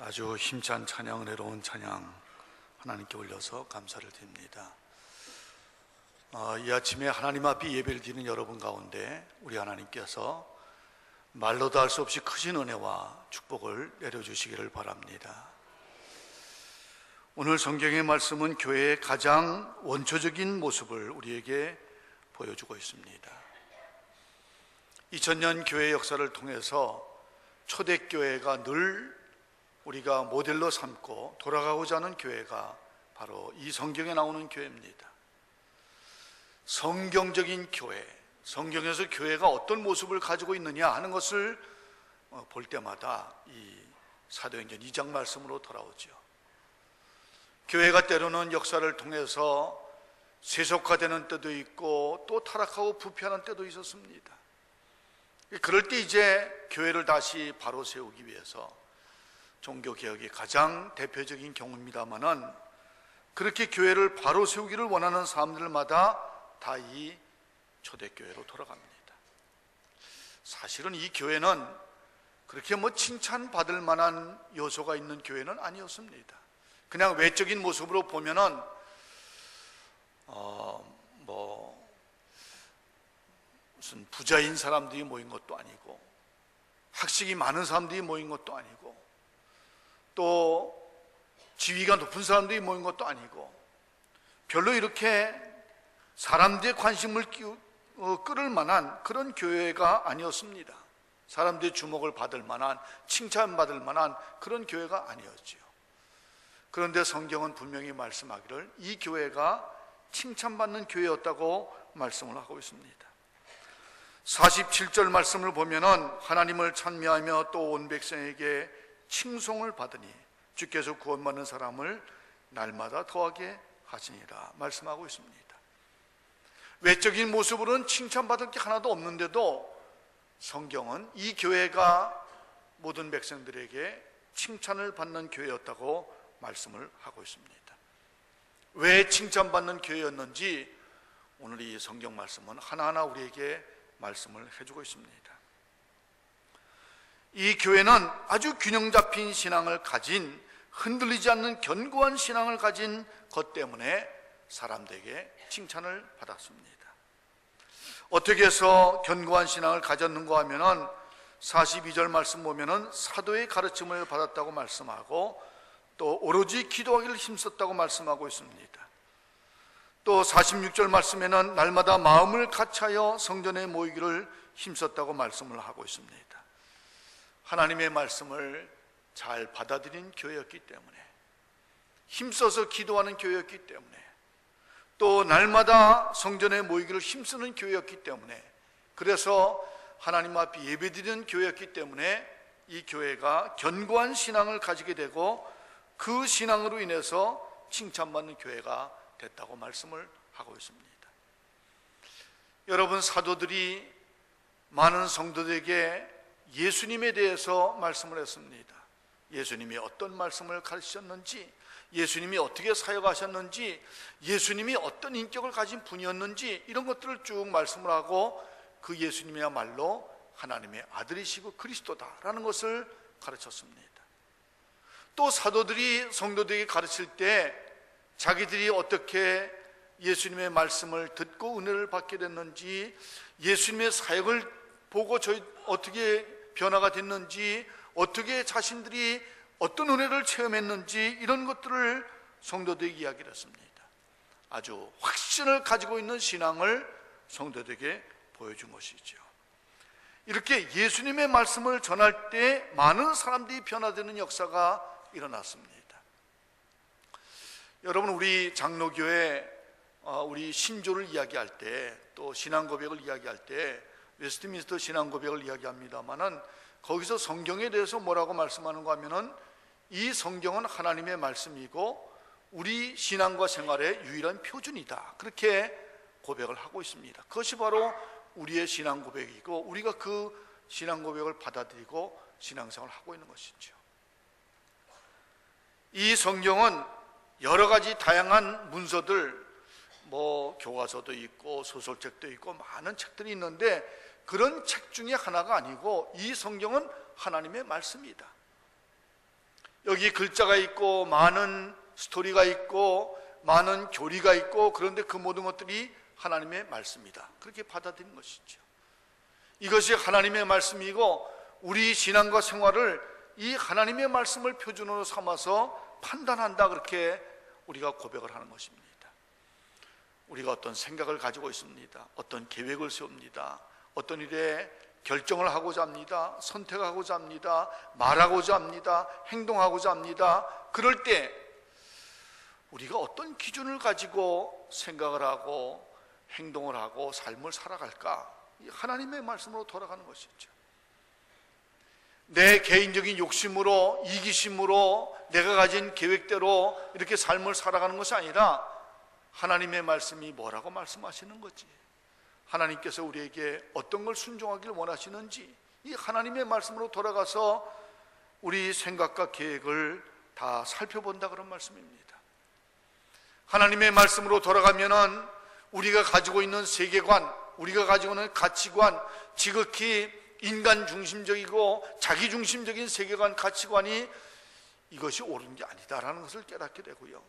아주 힘찬 찬양, 은혜로운 찬양 하나님께 올려서 감사를 드립니다. 이 아침에 하나님 앞에 예배를 드리는 여러분 가운데 우리 하나님께서 말로도 할 수 없이 크신 은혜와 축복을 내려주시기를 바랍니다. 오늘 성경의 말씀은 교회의 가장 원초적인 모습을 우리에게 보여주고 있습니다. 2000년 교회 역사를 통해서 초대교회가 늘 우리가 모델로 삼고 돌아가고자 하는 교회가 바로 이 성경에 나오는 교회입니다. 성경적인 교회, 성경에서 교회가 어떤 모습을 가지고 있느냐 하는 것을 볼 때마다 이 사도행전 2장 말씀으로 돌아오죠. 교회가 때로는 역사를 통해서 세속화되는 때도 있고 또 타락하고 부패하는 때도 있었습니다. 그럴 때 이제 교회를 다시 바로 세우기 위해서 종교개혁의 가장 대표적인 경우입니다만은 그렇게 교회를 바로 세우기를 원하는 사람들마다 다 이 초대교회로 돌아갑니다. 사실은 이 교회는 그렇게 칭찬받을 만한 요소가 있는 교회는 아니었습니다. 그냥 외적인 모습으로 보면은 무슨 부자인 사람들이 모인 것도 아니고 학식이 많은 사람들이 모인 것도 아니고 또 지위가 높은 사람들이 모인 것도 아니고 별로 이렇게 사람들의 관심을 끌을 만한 그런 교회가 아니었습니다. 사람들의 주목을 받을 만한, 칭찬받을 만한 그런 교회가 아니었지요. 그런데 성경은 분명히 말씀하기를 이 교회가 칭찬받는 교회였다고 말씀을 하고 있습니다. 47절 말씀을 보면은 하나님을 찬미하며 또 온 백성에게 칭송을 받으니 주께서 구원받는 사람을 날마다 더하게 하시니라 말씀하고 있습니다. 외적인 모습으로는 칭찬받을 게 하나도 없는데도 성경은 이 교회가 모든 백성들에게 칭찬을 받는 교회였다고 말씀을 하고 있습니다. 왜 칭찬받는 교회였는지 오늘 이 성경 말씀은 하나하나 우리에게 말씀을 해주고 있습니다. 이 교회는 아주 균형 잡힌 신앙을 가진, 흔들리지 않는 견고한 신앙을 가진 것 때문에 사람들에게 칭찬을 받았습니다. 어떻게 해서 견고한 신앙을 가졌는가 하면은 42절 말씀 보면은 사도의 가르침을 받았다고 말씀하고 또 오로지 기도하기를 힘썼다고 말씀하고 있습니다. 또 46절 말씀에는 날마다 마음을 같이하여 성전에 모이기를 힘썼다고 말씀을 하고 있습니다. 하나님의 말씀을 잘 받아들인 교회였기 때문에, 힘써서 기도하는 교회였기 때문에, 또 날마다 성전에 모이기를 힘쓰는 교회였기 때문에, 그래서 하나님 앞에 예배드리는 교회였기 때문에 이 교회가 견고한 신앙을 가지게 되고 그 신앙으로 인해서 칭찬받는 교회가 됐다고 말씀을 하고 있습니다. 여러분, 사도들이 많은 성도들에게 예수님에 대해서 말씀을 했습니다. 예수님이 어떤 말씀을 가르치셨는지, 예수님이 어떻게 사역하셨는지, 예수님이 어떤 인격을 가진 분이었는지 이런 것들을 쭉 말씀을 하고 그 예수님이야말로 하나님의 아들이시고 그리스도다라는 것을 가르쳤습니다. 또 사도들이 성도들에게 가르칠 때 자기들이 어떻게 예수님의 말씀을 듣고 은혜를 받게 됐는지, 예수님의 사역을 보고 어떻게 변화가 됐는지, 어떻게 자신들이 어떤 은혜를 체험했는지 이런 것들을 성도들에게 이야기를 했습니다. 아주 확신을 가지고 있는 신앙을 성도들에게 보여준 것이죠. 이렇게 예수님의 말씀을 전할 때 많은 사람들이 변화되는 역사가 일어났습니다. 여러분, 우리 장로교회 우리 신조를 이야기할 때, 또 신앙고백을 이야기할 때 웨스트민스터 신앙고백을 이야기합니다만은 거기서 성경에 대해서 뭐라고 말씀하는가 하면은 이 성경은 하나님의 말씀이고 우리 신앙과 생활의 유일한 표준이다, 그렇게 고백을 하고 있습니다. 그것이 바로 우리의 신앙 고백이고 우리가 그 신앙 고백을 받아들이고 신앙생활을 하고 있는 것이죠. 이 성경은 여러 가지 다양한 문서들, 교과서도 있고 소설책도 있고 많은 책들이 있는데 그런 책 중에 하나가 아니고 이 성경은 하나님의 말씀이다. 여기 글자가 있고 많은 스토리가 있고 많은 교리가 있고, 그런데 그 모든 것들이 하나님의 말씀이다, 그렇게 받아들이는 것이죠. 이것이 하나님의 말씀이고 우리 신앙과 생활을 이 하나님의 말씀을 표준으로 삼아서 판단한다, 그렇게 우리가 고백을 하는 것입니다. 우리가 어떤 생각을 가지고 있습니다. 어떤 계획을 세웁니다. 어떤 일에 결정을 하고자 합니다. 선택하고자 합니다. 말하고자 합니다. 행동하고자 합니다. 그럴 때 우리가 어떤 기준을 가지고 생각을 하고 행동을 하고 삶을 살아갈까? 하나님의 말씀으로 돌아가는 것이죠. 내 개인적인 욕심으로, 이기심으로 내가 가진 계획대로 이렇게 삶을 살아가는 것이 아니라 하나님의 말씀이 뭐라고 말씀하시는 거지, 하나님께서 우리에게 어떤 걸 순종하길 원하시는지, 이 하나님의 말씀으로 돌아가서 우리 생각과 계획을 다 살펴본다, 그런 말씀입니다. 하나님의 말씀으로 돌아가면은 우리가 가지고 있는 세계관, 우리가 가지고 있는 가치관, 지극히 인간 중심적이고 자기 중심적인 세계관, 가치관이 이것이 옳은 게 아니다라는 것을 깨닫게 되고요,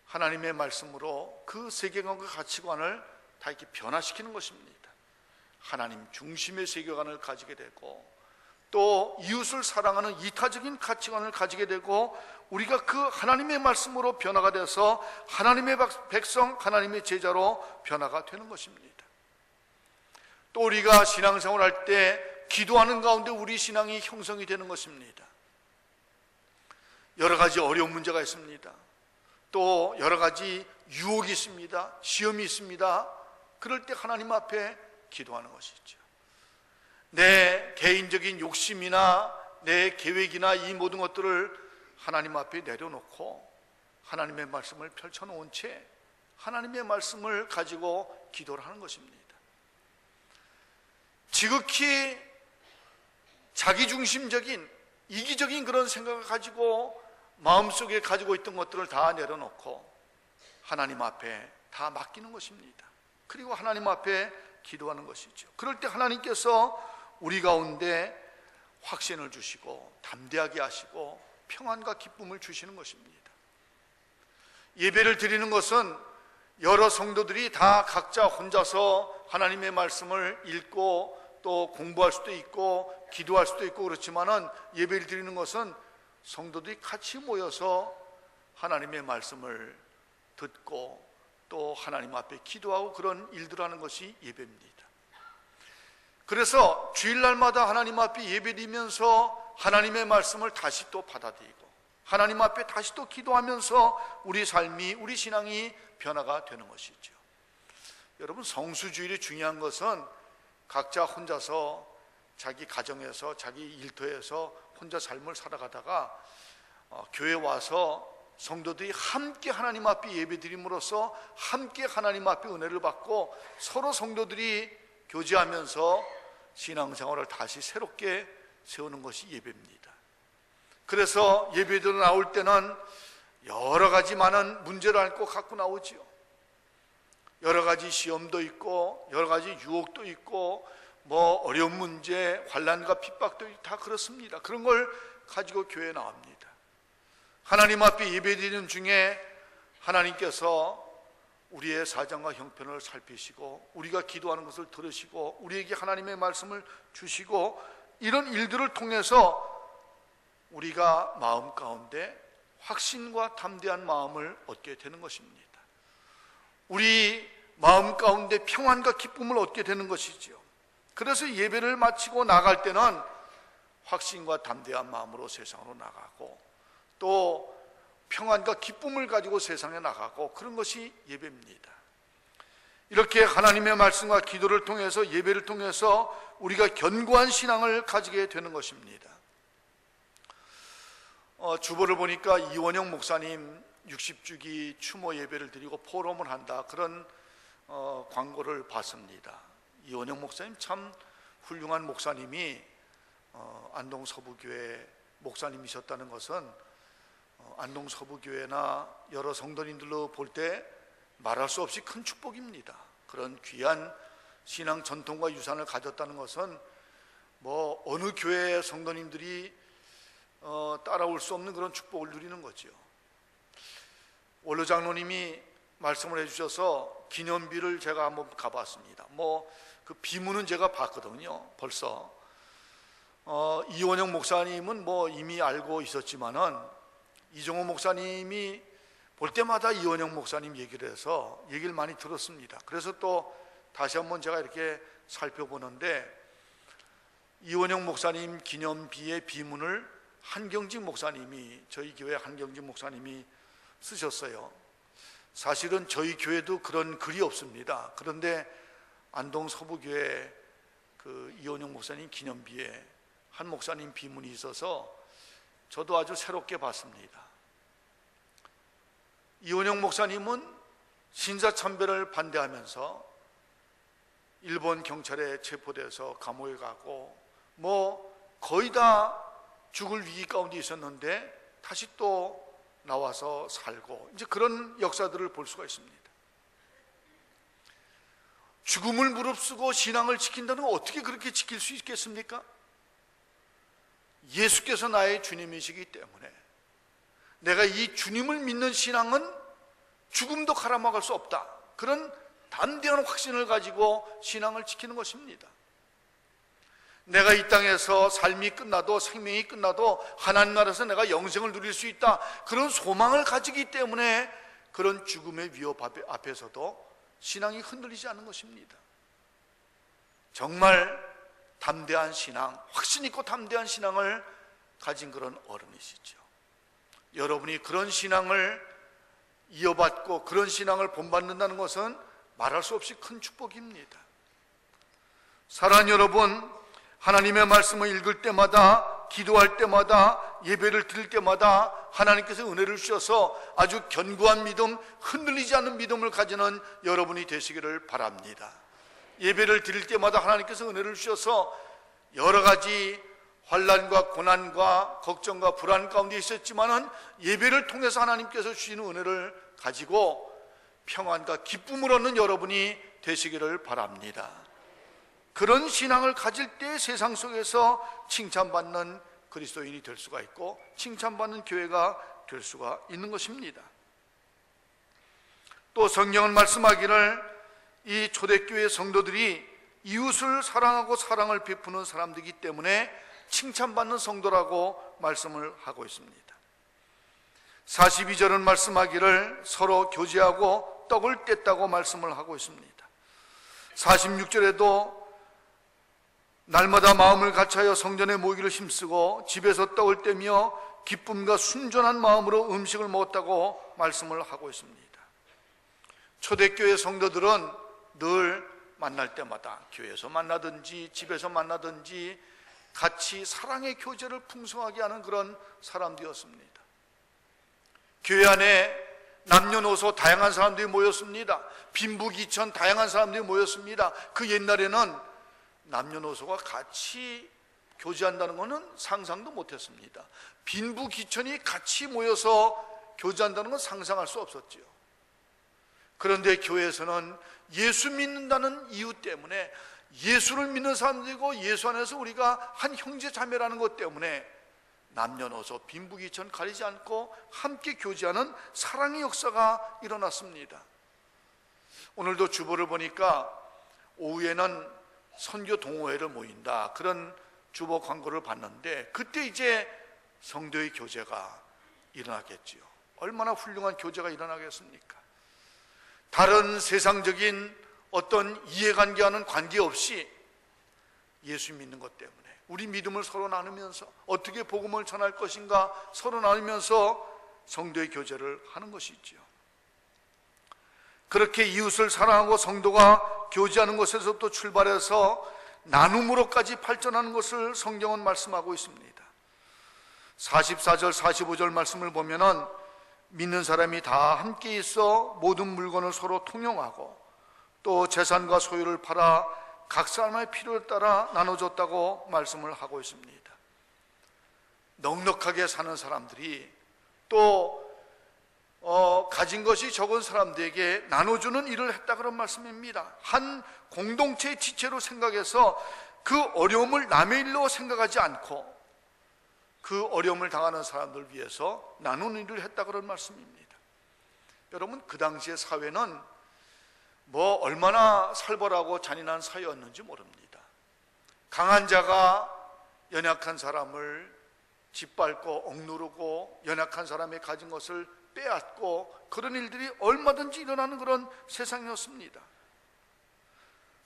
하나님의 말씀으로 그 세계관과 가치관을 다 이렇게 변화시키는 것입니다. 하나님 중심의 세계관을 가지게 되고, 또 이웃을 사랑하는 이타적인 가치관을 가지게 되고, 우리가 그 하나님의 말씀으로 변화가 돼서 하나님의 백성, 하나님의 제자로 변화가 되는 것입니다. 또 우리가 신앙생활 할 때 기도하는 가운데 우리 신앙이 형성이 되는 것입니다. 여러 가지 어려운 문제가 있습니다. 또 여러 가지 유혹이 있습니다. 시험이 있습니다. 그럴 때 하나님 앞에 기도하는 것이죠. 내 개인적인 욕심이나 내 계획이나 이 모든 것들을 하나님 앞에 내려놓고 하나님의 말씀을 펼쳐놓은 채 하나님의 말씀을 가지고 기도를 하는 것입니다. 지극히 자기중심적인 이기적인 그런 생각을 가지고 마음속에 가지고 있던 것들을 다 내려놓고 하나님 앞에 다 맡기는 것입니다. 그리고 하나님 앞에 기도하는 것이죠. 그럴 때 하나님께서 우리 가운데 확신을 주시고 담대하게 하시고 평안과 기쁨을 주시는 것입니다. 예배를 드리는 것은 여러 성도들이 다 각자 혼자서 하나님의 말씀을 읽고 또 공부할 수도 있고 기도할 수도 있고 그렇지만은, 예배를 드리는 것은 성도들이 같이 모여서 하나님의 말씀을 듣고 또 하나님 앞에 기도하고 그런 일들을 하는 것이 예배입니다. 그래서 주일날마다 하나님 앞에 예배드리면서 하나님의 말씀을 다시 또 받아들이고 하나님 앞에 다시 또 기도하면서 우리 삶이, 우리 신앙이 변화가 되는 것이죠. 여러분, 성수주일이 중요한 것은 각자 혼자서 자기 가정에서 자기 일터에서 혼자 삶을 살아가다가 교회 와서 성도들이 함께 하나님 앞에 예배드림으로써 함께 하나님 앞에 은혜를 받고 서로 성도들이 교제하면서 신앙생활을 다시 새롭게 세우는 것이 예배입니다. 그래서 예배들 나올 때는 여러 가지 많은 문제를 안고 갖고 나오지요. 여러 가지 시험도 있고 여러 가지 유혹도 있고 뭐 어려운 문제, 환난과 핍박도 다 그렇습니다. 그런 걸 가지고 교회에 나옵니다. 하나님 앞에 예배드리는 중에 하나님께서 우리의 사정과 형편을 살피시고 우리가 기도하는 것을 들으시고 우리에게 하나님의 말씀을 주시고, 이런 일들을 통해서 우리가 마음 가운데 확신과 담대한 마음을 얻게 되는 것입니다. 우리 마음 가운데 평안과 기쁨을 얻게 되는 것이지요. 그래서 예배를 마치고 나갈 때는 확신과 담대한 마음으로 세상으로 나가고 또 평안과 기쁨을 가지고 세상에 나가고, 그런 것이 예배입니다. 이렇게 하나님의 말씀과 기도를 통해서, 예배를 통해서 우리가 견고한 신앙을 가지게 되는 것입니다. 주보를 보니까 이원영 목사님 60주기 추모 예배를 드리고 포럼을 한다, 그런 광고를 봤습니다. 이원영 목사님 참 훌륭한 목사님이 안동 서부교회 목사님이셨다는 것은 안동 서부교회나 여러 성도님들로 볼 때 말할 수 없이 큰 축복입니다. 그런 귀한 신앙 전통과 유산을 가졌다는 것은 뭐 어느 교회의 성도님들이 따라 따라올 수 없는 그런 축복을 누리는 거죠. 원로 장로님이 말씀을 해주셔서 기념비를 제가 한번 가봤습니다. 그 비문은 제가 봤거든요. 벌써 이원영 목사님은 이미 알고 있었지만은 이종호 목사님이 볼 때마다 이원영 목사님 얘기를 해서 얘기를 많이 들었습니다. 그래서 또 다시 한번 제가 이렇게 살펴보는데 이원영 목사님 기념비의 비문을 한경직 목사님이, 저희 교회 한경직 목사님이 쓰셨어요. 사실은 저희 교회도 그런 글이 없습니다. 그런데 안동 서부교회 그 이원영 목사님 기념비에 한 목사님 비문이 있어서 저도 아주 새롭게 봤습니다. 이원영 목사님은 신사참배를 반대하면서 일본 경찰에 체포돼서 감옥에 가고 거의 다 죽을 위기 가운데 있었는데 다시 또 나와서 살고, 이제 그런 역사들을 볼 수가 있습니다. 죽음을 무릅쓰고 신앙을 지킨다는 건 어떻게 그렇게 지킬 수 있겠습니까? 예수께서 나의 주님이시기 때문에 내가 이 주님을 믿는 신앙은 죽음도 가라막을 수 없다, 그런 담대한 확신을 가지고 신앙을 지키는 것입니다. 내가 이 땅에서 삶이 끝나도, 생명이 끝나도 하나님 나라에서 내가 영생을 누릴 수 있다, 그런 소망을 가지기 때문에 그런 죽음의 위협 앞에서도 신앙이 흔들리지 않는 것입니다. 정말 담대한 신앙, 확신 있고 담대한 신앙을 가진 그런 어른이시죠. 여러분이 그런 신앙을 이어받고 그런 신앙을 본받는다는 것은 말할 수 없이 큰 축복입니다. 사랑하는 여러분, 하나님의 말씀을 읽을 때마다, 기도할 때마다, 예배를 드릴 때마다 하나님께서 은혜를 주셔서 아주 견고한 믿음, 흔들리지 않는 믿음을 가지는 여러분이 되시기를 바랍니다. 예배를 드릴 때마다 하나님께서 은혜를 주셔서 여러 가지 환난과 고난과 걱정과 불안 가운데 있었지만은 예배를 통해서 하나님께서 주시는 은혜를 가지고 평안과 기쁨을 얻는 여러분이 되시기를 바랍니다. 그런 신앙을 가질 때 세상 속에서 칭찬받는 그리스도인이 될 수가 있고 칭찬받는 교회가 될 수가 있는 것입니다. 또 성경은 말씀하기를 이 초대교회 성도들이 이웃을 사랑하고 사랑을 베푸는 사람들이기 때문에 칭찬받는 성도라고 말씀을 하고 있습니다. 42절은 말씀하기를 서로 교제하고 떡을 뗐다고 말씀을 하고 있습니다. 46절에도 날마다 마음을 같이하여 성전에 모이기를 힘쓰고 집에서 떡을 떼며 기쁨과 순전한 마음으로 음식을 먹었다고 말씀을 하고 있습니다. 초대교회 성도들은 늘 만날 때마다 교회에서 만나든지 집에서 만나든지 같이 사랑의 교제를 풍성하게 하는 그런 사람들이었습니다. 교회 안에 남녀노소 다양한 사람들이 모였습니다. 빈부귀천 다양한 사람들이 모였습니다. 그 옛날에는 남녀노소가 같이 교제한다는 것은 상상도 못했습니다. 빈부귀천이 같이 모여서 교제한다는 건 상상할 수 없었지요. 그런데 교회에서는 예수 믿는다는 이유 때문에, 예수를 믿는 사람들이고 예수 안에서 우리가 한 형제 자매라는 것 때문에 남녀노소 빈부귀천 가리지 않고 함께 교제하는 사랑의 역사가 일어났습니다. 오늘도 주보를 보니까 오후에는 선교 동호회를 모인다, 그런 주보 광고를 봤는데 그때 이제 성도의 교제가 일어나겠지요. 얼마나 훌륭한 교제가 일어나겠습니까? 다른 세상적인 어떤 이해관계와는 관계없이 예수 믿는 것 때문에 우리 믿음을 서로 나누면서 어떻게 복음을 전할 것인가 서로 나누면서 성도의 교제를 하는 것이지요. 그렇게 이웃을 사랑하고 성도가 교제하는 것에서부터 출발해서 나눔으로까지 발전하는 것을 성경은 말씀하고 있습니다. 44절 45절 말씀을 보면은 믿는 사람이 다 함께 있어 모든 물건을 서로 통용하고 또 재산과 소유를 팔아 각 사람의 필요에 따라 나눠줬다고 말씀을 하고 있습니다. 넉넉하게 사는 사람들이 또 가진 것이 적은 사람들에게 나눠주는 일을 했다, 그런 말씀입니다. 한 공동체의 지체로 생각해서 그 어려움을 남의 일로 생각하지 않고 그 어려움을 당하는 사람들 위해서 나눈 일을 했다 그런 말씀입니다. 여러분, 그 당시의 사회는 뭐 얼마나 살벌하고 잔인한 사회였는지 모릅니다. 강한 자가 연약한 사람을 짓밟고 억누르고 연약한 사람이 가진 것을 빼앗고 그런 일들이 얼마든지 일어나는 그런 세상이었습니다.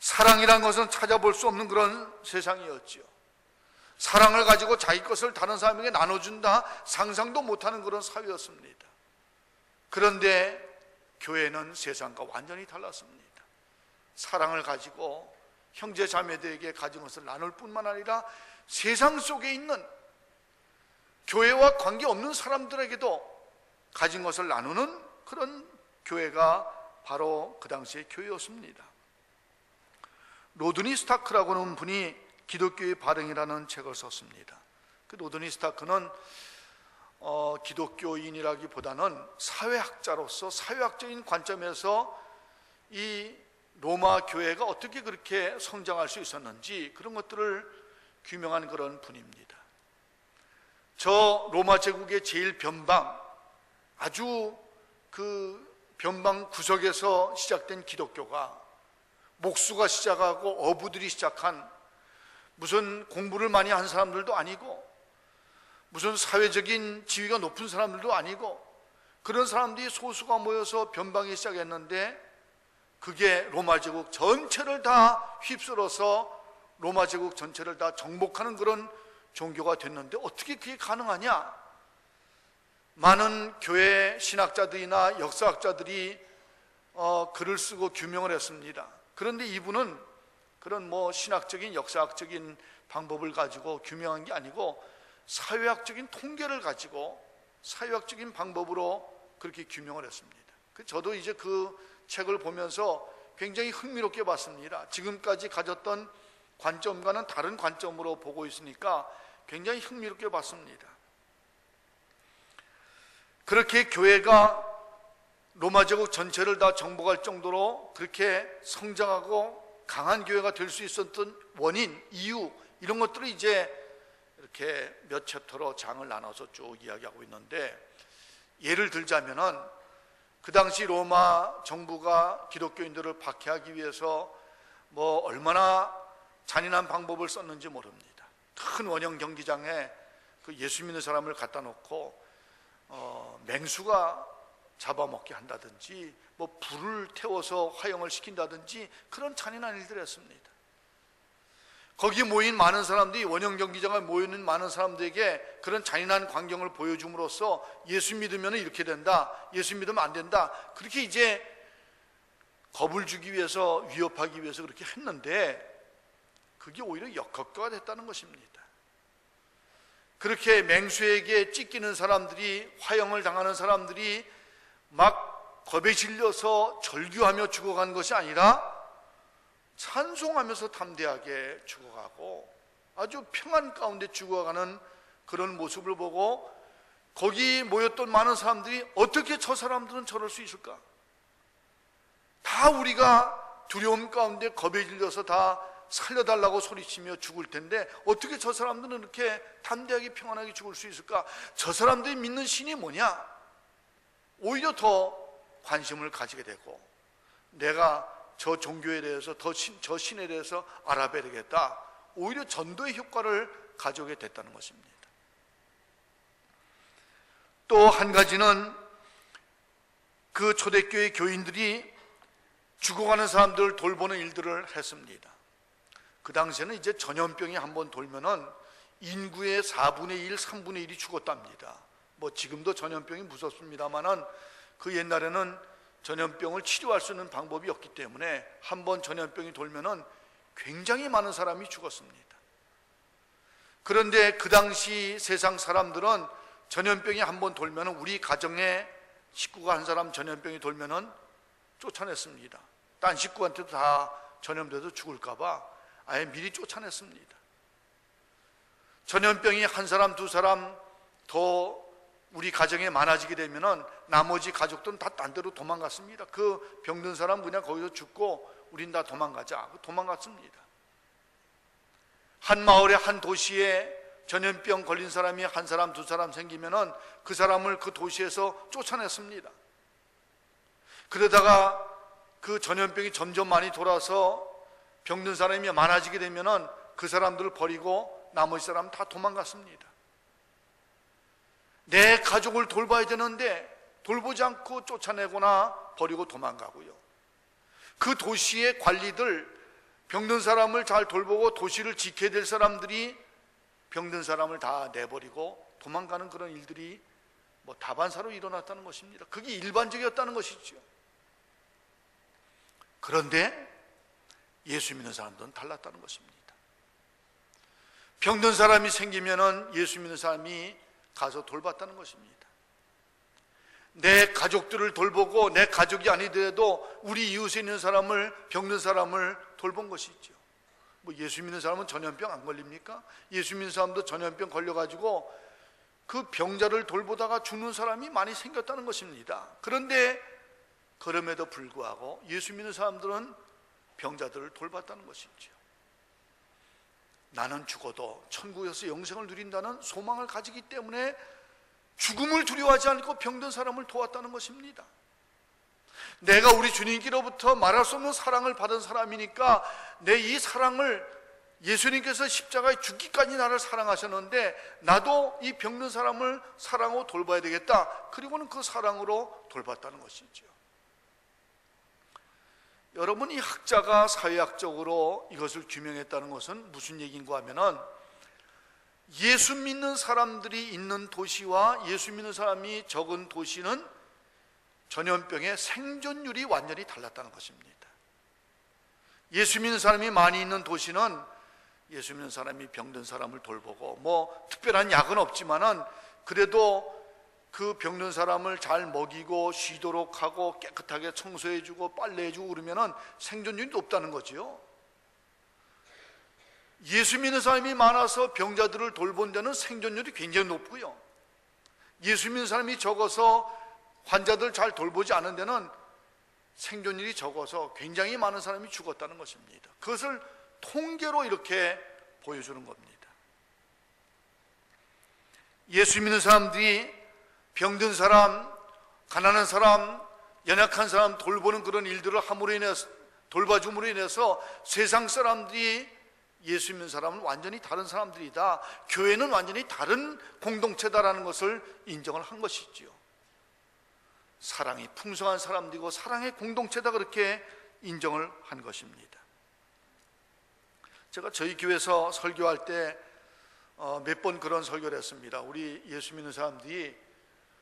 사랑이란 것은 찾아볼 수 없는 그런 세상이었죠. 사랑을 가지고 자기 것을 다른 사람에게 나눠준다 상상도 못하는 그런 사회였습니다. 그런데 교회는 세상과 완전히 달랐습니다. 사랑을 가지고 형제 자매들에게 가진 것을 나눌 뿐만 아니라 세상 속에 있는 교회와 관계없는 사람들에게도 가진 것을 나누는 그런 교회가 바로 그 당시의 교회였습니다. 로드니 스타크라고 하는 분이 기독교의 발흥이라는 책을 썼습니다. 그 로드니 스타크는 기독교인이라기보다는 사회학자로서 사회학적인 관점에서 이 로마 교회가 어떻게 그렇게 성장할 수 있었는지 그런 것들을 규명한 그런 분입니다. 저 로마 제국의 제일 변방, 아주 그 변방 구석에서 시작된 기독교가 목수가 시작하고 어부들이 시작한 무슨 공부를 많이 한 사람들도 아니고 무슨 사회적인 지위가 높은 사람들도 아니고 그런 사람들이 소수가 모여서 변방이 시작했는데 그게 로마 제국 전체를 다 휩쓸어서 로마 제국 전체를 다 정복하는 그런 종교가 됐는데 어떻게 그게 가능하냐? 많은 교회 신학자들이나 역사학자들이 글을 쓰고 규명을 했습니다. 그런데 이분은 그런 뭐 신학적인 역사학적인 방법을 가지고 규명한 게 아니고 사회학적인 통계를 가지고 사회학적인 방법으로 그렇게 규명을 했습니다. 저도 이제 그 책을 보면서 굉장히 흥미롭게 봤습니다. 지금까지 가졌던 관점과는 다른 관점으로 보고 있으니까 굉장히 흥미롭게 봤습니다. 그렇게 교회가 로마 제국 전체를 다 정복할 정도로 그렇게 성장하고 강한 교회가 될 수 있었던 원인, 이유 이런 것들을 이제 이렇게 몇 챕터로 장을 나눠서 쭉 이야기하고 있는데, 예를 들자면은 그 당시 로마 정부가 기독교인들을 박해하기 위해서 뭐 얼마나 잔인한 방법을 썼는지 모릅니다. 큰 원형 경기장에 그 예수 믿는 사람을 갖다 놓고 맹수가 잡아먹게 한다든지 뭐 불을 태워서 화형을 시킨다든지 그런 잔인한 일들을 했습니다. 거기에 모인 많은 사람들이, 원형 경기장에 모이는 많은 사람들에게 그런 잔인한 광경을 보여줌으로써 예수 믿으면 이렇게 된다, 예수 믿으면 안 된다, 그렇게 이제 겁을 주기 위해서, 위협하기 위해서 그렇게 했는데 그게 오히려 역효과가 됐다는 것입니다. 그렇게 맹수에게 찢기는 사람들이, 화형을 당하는 사람들이 막 겁에 질려서 절규하며 죽어간 것이 아니라 찬송하면서 담대하게 죽어가고 아주 평안 가운데 죽어가는 그런 모습을 보고 거기 모였던 많은 사람들이 어떻게 저 사람들은 저럴 수 있을까? 다 우리가 두려움 가운데 겁에 질려서 다 살려달라고 소리치며 죽을 텐데 어떻게 저 사람들은 이렇게 담대하게 평안하게 죽을 수 있을까? 저 사람들이 믿는 신이 뭐냐? 오히려 더 관심을 가지게 되고 내가 저 종교에 대해서 저 신에 대해서 알아봐야 되겠다, 오히려 전도의 효과를 가져오게 됐다는 것입니다. 또 한 가지는 그 초대교회 교인들이 죽어가는 사람들을 돌보는 일들을 했습니다. 그 당시에는 이제 전염병이 한번 돌면은 인구의 4분의 1, 3분의 1이 죽었답니다. 뭐 지금도 전염병이 무섭습니다만은 그 옛날에는 전염병을 치료할 수 있는 방법이 없기 때문에 한번 전염병이 돌면은 굉장히 많은 사람이 죽었습니다. 그런데 그 당시 세상 사람들은 전염병이 한번 돌면은, 우리 가정에 식구가 한 사람 전염병이 돌면은 쫓아냈습니다. 딴 식구한테도 다 전염돼서 죽을까봐 아예 미리 쫓아냈습니다. 전염병이 한 사람 두 사람 더 우리 가정에 많아지게 되면은 나머지 가족들은 다 딴 데로 도망갔습니다. 그 병든 사람 그냥 거기서 죽고 우린 다 도망가자, 도망갔습니다. 한 마을에, 한 도시에 전염병 걸린 사람이 한 사람 두 사람 생기면은 그 사람을 그 도시에서 쫓아냈습니다. 그러다가 그 전염병이 점점 많이 돌아서 병든 사람이 많아지게 되면은 그 사람들을 버리고 나머지 사람은 다 도망갔습니다. 내 가족을 돌봐야 되는데 돌보지 않고 쫓아내거나 버리고 도망가고요. 그 도시의 관리들, 병든 사람을 잘 돌보고 도시를 지켜야 될 사람들이 병든 사람을 다 내버리고 도망가는 그런 일들이 다반사로 일어났다는 것입니다. 그게 일반적이었다는 것이죠. 그런데 예수 믿는 사람들은 달랐다는 것입니다. 병든 사람이 생기면은 예수 믿는 사람이 가서 돌봤다는 것입니다. 내 가족들을 돌보고 내 가족이 아니더라도 우리 이웃에 있는 사람을, 병든 사람을 돌본 것이죠. 예수 믿는 사람은 전염병 안 걸립니까? 예수 믿는 사람도 전염병 걸려가지고 그 병자를 돌보다가 죽는 사람이 많이 생겼다는 것입니다. 그런데 그럼에도 불구하고 예수 믿는 사람들은 병자들을 돌봤다는 것이죠. 나는 죽어도 천국에서 영생을 누린다는 소망을 가지기 때문에 죽음을 두려워하지 않고 병든 사람을 도왔다는 것입니다. 내가 우리 주님께로부터 말할 수 없는 사랑을 받은 사람이니까 내 이 사랑을, 예수님께서 십자가에 죽기까지 나를 사랑하셨는데 나도 이 병든 사람을 사랑하고 돌봐야 되겠다. 그리고는 그 사랑으로 돌봤다는 것이죠. 여러분, 이 학자가 사회학적으로 이것을 규명했다는 것은 무슨 얘기인가 하면은 예수 믿는 사람들이 있는 도시와 예수 믿는 사람이 적은 도시는 전염병의 생존율이 완전히 달랐다는 것입니다. 예수 믿는 사람이 많이 있는 도시는 예수 믿는 사람이 병든 사람을 돌보고 특별한 약은 없지만은 그래도 그 병든 사람을 잘 먹이고 쉬도록 하고 깨끗하게 청소해주고 빨래해주고 그러면은 생존율이 높다는 거지요. 예수 믿는 사람이 많아서 병자들을 돌본 데는 생존율이 굉장히 높고요. 예수 믿는 사람이 적어서 환자들 잘 돌보지 않은 데는 생존율이 적어서 굉장히 많은 사람이 죽었다는 것입니다. 그것을 통계로 이렇게 보여주는 겁니다. 예수 믿는 사람들이 병든 사람, 가난한 사람, 연약한 사람 돌보는 그런 일들을 함으로 인해서, 돌봐줌으로 인해서 세상 사람들이 예수 믿는 사람은 완전히 다른 사람들이다, 교회는 완전히 다른 공동체다라는 것을 인정을 한 것이지요. 사랑이 풍성한 사람들이고 사랑의 공동체다, 그렇게 인정을 한 것입니다. 제가 저희 교회에서 설교할 때 몇 번 그런 설교를 했습니다. 우리 예수 믿는 사람들이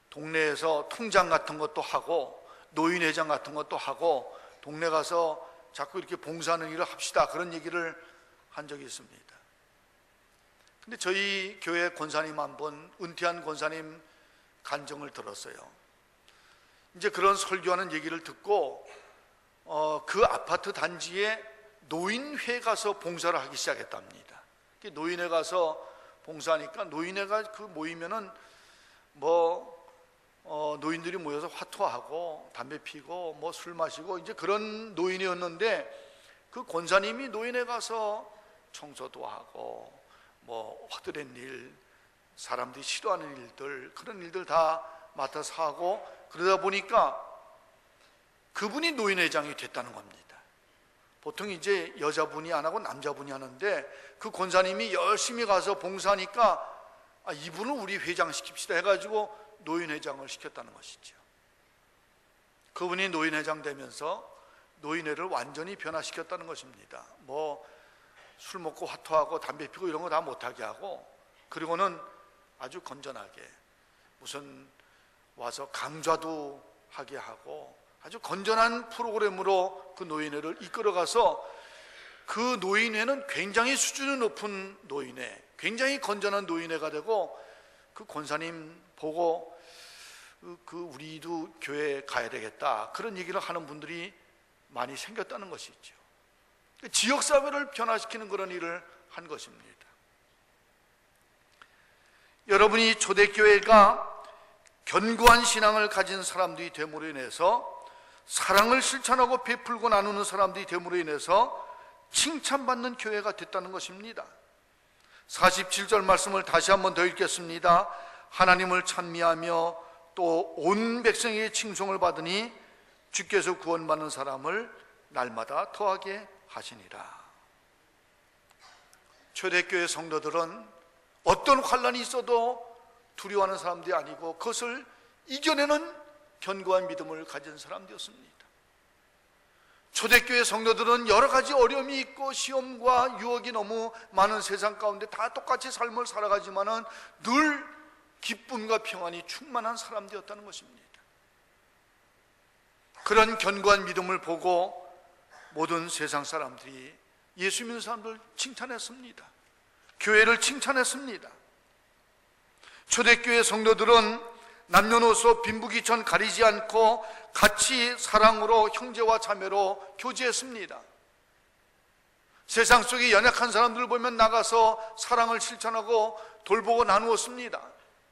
동네에서 통장 같은 것도 하고 노인회장 같은 것도 하고 동네 가서 자꾸 이렇게 봉사하는 일을 합시다, 그런 얘기를 한 적이 있습니다. 근데 저희 교회 권사님 한 분, 은퇴한 권사님 간증을 들었어요. 이제 그런 설교하는 얘기를 듣고 그 아파트 단지에 노인회 가서 봉사를 하기 시작했답니다. 노인회 가서 봉사하니까 노인회가 그 모이면은 노인들이 모여서 화투하고 담배 피고 술 마시고 이제 그런 노인회였는데 그 권사님이 노인회 가서 청소도 하고 화들은 일, 사람들이 싫어하는 일들, 그런 일들 다 맡아서 하고 그러다 보니까 그분이 노인회장이 됐다는 겁니다. 보통 이제 여자분이 안 하고 남자분이 하는데 그 권사님이 열심히 가서 봉사하니까 이분을 우리 회장 시킵시다 해가지고 노인회장을 시켰다는 것이죠. 그분이 노인회장 되면서 노인회를 완전히 변화시켰다는 것입니다. 술 먹고 화투하고 담배 피고 이런 거 다 못하게 하고, 그리고는 아주 건전하게 무슨 와서 강좌도 하게 하고 아주 건전한 프로그램으로 그 노인회를 이끌어가서 그 노인회는 굉장히 수준이 높은 노인회, 굉장히 건전한 노인회가 되고 그 권사님 보고 우리도 교회에 가야 되겠다, 그런 얘기를 하는 분들이 많이 생겼다는 것이죠. 지역사회를 변화시키는 그런 일을 한 것입니다. 여러분이 초대교회가 견고한 신앙을 가진 사람들이 됨으로 인해서, 사랑을 실천하고 베풀고 나누는 사람들이 됨으로 인해서 칭찬받는 교회가 됐다는 것입니다. 47절 말씀을 다시 한번 더 읽겠습니다. 하나님을 찬미하며 또 온 백성에게 칭송을 받으니 주께서 구원받는 사람을 날마다 더하게 하시니라. 초대교회 성도들은 어떤 환난이 있어도 두려워하는 사람들이 아니고 그것을 이겨내는 견고한 믿음을 가진 사람들이었습니다. 초대교회 성도들은 여러 가지 어려움이 있고 시험과 유혹이 너무 많은 세상 가운데 다 똑같이 삶을 살아가지만은 늘 기쁨과 평안이 충만한 사람들이었다는 것입니다. 그런 견고한 믿음을 보고 모든 세상 사람들이 예수 믿는 사람들 칭찬했습니다. 교회를 칭찬했습니다. 초대교회 성도들은 남녀노소 빈부귀천 가리지 않고 같이 사랑으로 형제와 자매로 교제했습니다. 세상 속에 연약한 사람들을 보면 나가서 사랑을 실천하고 돌보고 나누었습니다.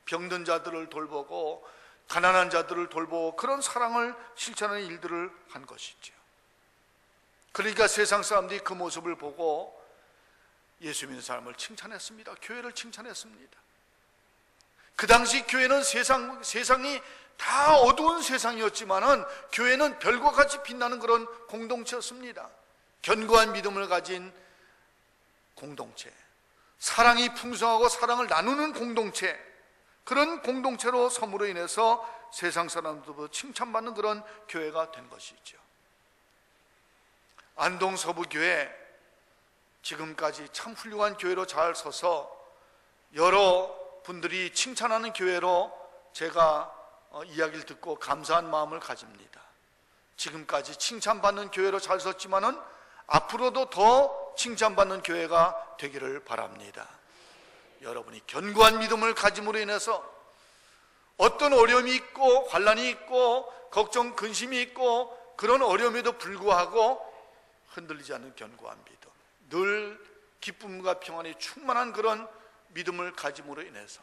병든 자들을 돌보고 가난한 자들을 돌보고 그런 사랑을 실천하는 일들을 한 것이죠. 그러니까 세상 사람들이 그 모습을 보고 예수 믿는 사람을 칭찬했습니다. 교회를 칭찬했습니다. 그 당시 교회는 세상이 다 어두운 세상이었지만은 교회는 별과 같이 빛나는 그런 공동체였습니다. 견고한 믿음을 가진 공동체, 사랑이 풍성하고 사랑을 나누는 공동체, 그런 공동체로 섬으로 인해서 세상 사람들도 칭찬받는 그런 교회가 된 것이죠. 안동 서부교회 지금까지 참 훌륭한 교회로 잘 서서 여러 분들이 칭찬하는 교회로 제가 이야기를 듣고 감사한 마음을 가집니다. 지금까지 칭찬받는 교회로 잘 섰지만은 앞으로도 더 칭찬받는 교회가 되기를 바랍니다. 여러분이 견고한 믿음을 가짐으로 인해서 어떤 어려움이 있고 환난이 있고 걱정 근심이 있고 그런 어려움에도 불구하고 흔들리지 않는 견고한 믿음, 늘 기쁨과 평안이 충만한 그런 믿음을 가짐으로 인해서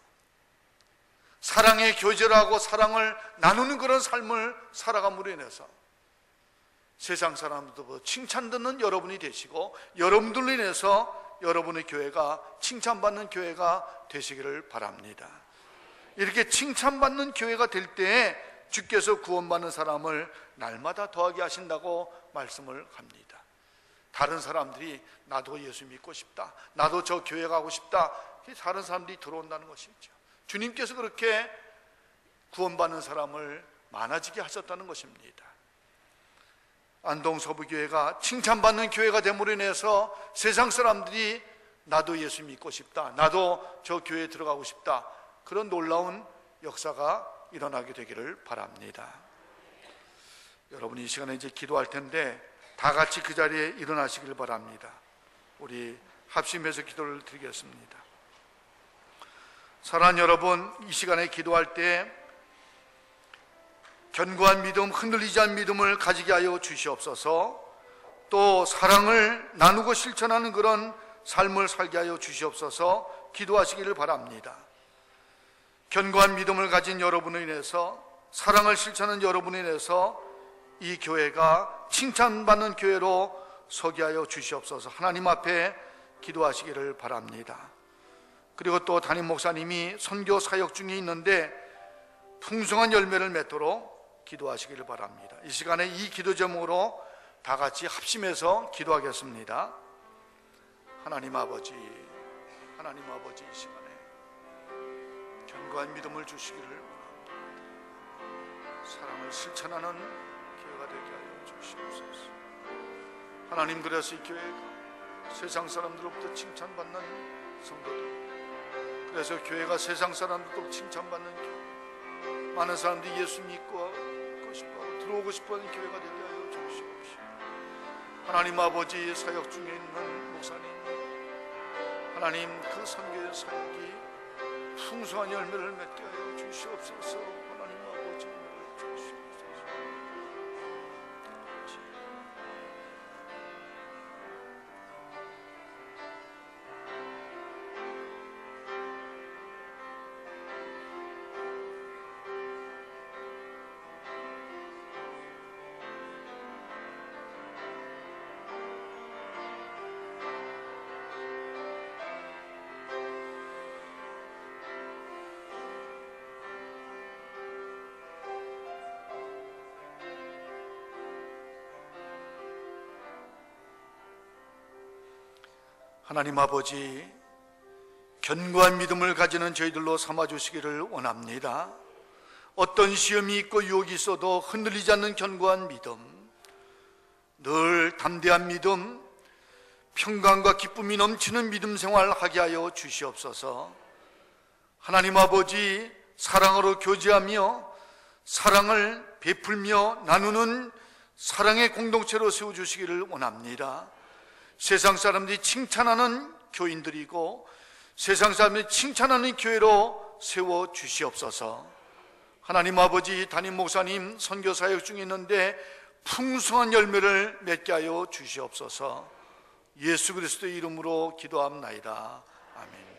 사랑의 교제를 하고 사랑을 나누는 그런 삶을 살아감으로 인해서 세상 사람들도 칭찬 듣는 여러분이 되시고 여러분들로 인해서 여러분의 교회가 칭찬받는 교회가 되시기를 바랍니다. 이렇게 칭찬받는 교회가 될 때에 주께서 구원받는 사람을 날마다 더하게 하신다고 말씀을 합니다. 다른 사람들이 나도 예수 믿고 싶다, 나도 저 교회 가고 싶다, 다른 사람들이 들어온다는 것이죠. 주님께서 그렇게 구원받는 사람을 많아지게 하셨다는 것입니다. 안동 서부교회가 칭찬받는 교회가 됨으로 인해서 세상 사람들이 나도 예수 믿고 싶다, 나도 저 교회에 들어가고 싶다, 그런 놀라운 역사가 일어나게 되기를 바랍니다. 여러분이 이 시간에 이제 기도할 텐데 다 같이 그 자리에 일어나시길 바랍니다. 우리 합심해서 기도를 드리겠습니다. 사랑하는 여러분, 이 시간에 기도할 때 견고한 믿음, 흔들리지 않은 믿음을 가지게 하여 주시옵소서. 또 사랑을 나누고 실천하는 그런 삶을 살게 하여 주시옵소서. 기도하시기를 바랍니다. 견고한 믿음을 가진 여러분으로 인해서, 사랑을 실천하는 여러분으로 인해서 이 교회가 칭찬받는 교회로 서게 하여 주시옵소서. 하나님 앞에 기도하시기를 바랍니다. 그리고 또 담임 목사님이 선교 사역 중에 있는데 풍성한 열매를 맺도록 기도하시기를 바랍니다. 이 시간에 이 기도 제목으로 다 같이 합심해서 기도하겠습니다. 하나님 아버지, 하나님 아버지, 이 시간에 견고한 믿음을 주시기를 원합니다. 사랑을 실천하는 교회가 되게 하여 주시옵소서. 하나님, 그래서 이 교회가 세상 사람들로부터 칭찬받는 성도들, 그래서 교회가 세상 사람들로부터 칭찬받는 교회, 많은 사람들이 예수 믿고 싶어하고 들어오고 싶어하는 교회가 되게 하여 주시옵시고, 하나님 아버지, 사역 중에 있는 목사님, 하나님 그 선교의 사역이 풍성한 열매를 맺게 하여 주시옵소서. 하나님 아버지, 주시옵소서. 하나님 아버지, 견고한 믿음을 가지는 저희들로 삼아주시기를 원합니다. 어떤 시험이 있고 유혹이 있어도 흔들리지 않는 견고한 믿음, 늘 담대한 믿음, 평강과 기쁨이 넘치는 믿음 생활하게 하여 주시옵소서. 하나님 아버지, 사랑으로 교제하며 사랑을 베풀며 나누는 사랑의 공동체로 세워주시기를 원합니다. 세상 사람들이 칭찬하는 교인들이고 세상 사람들이 칭찬하는 교회로 세워주시옵소서. 하나님 아버지, 담임 목사님 선교사역 중에 있는데 풍성한 열매를 맺게 하여 주시옵소서. 예수 그리스도의 이름으로 기도합나이다. 아멘.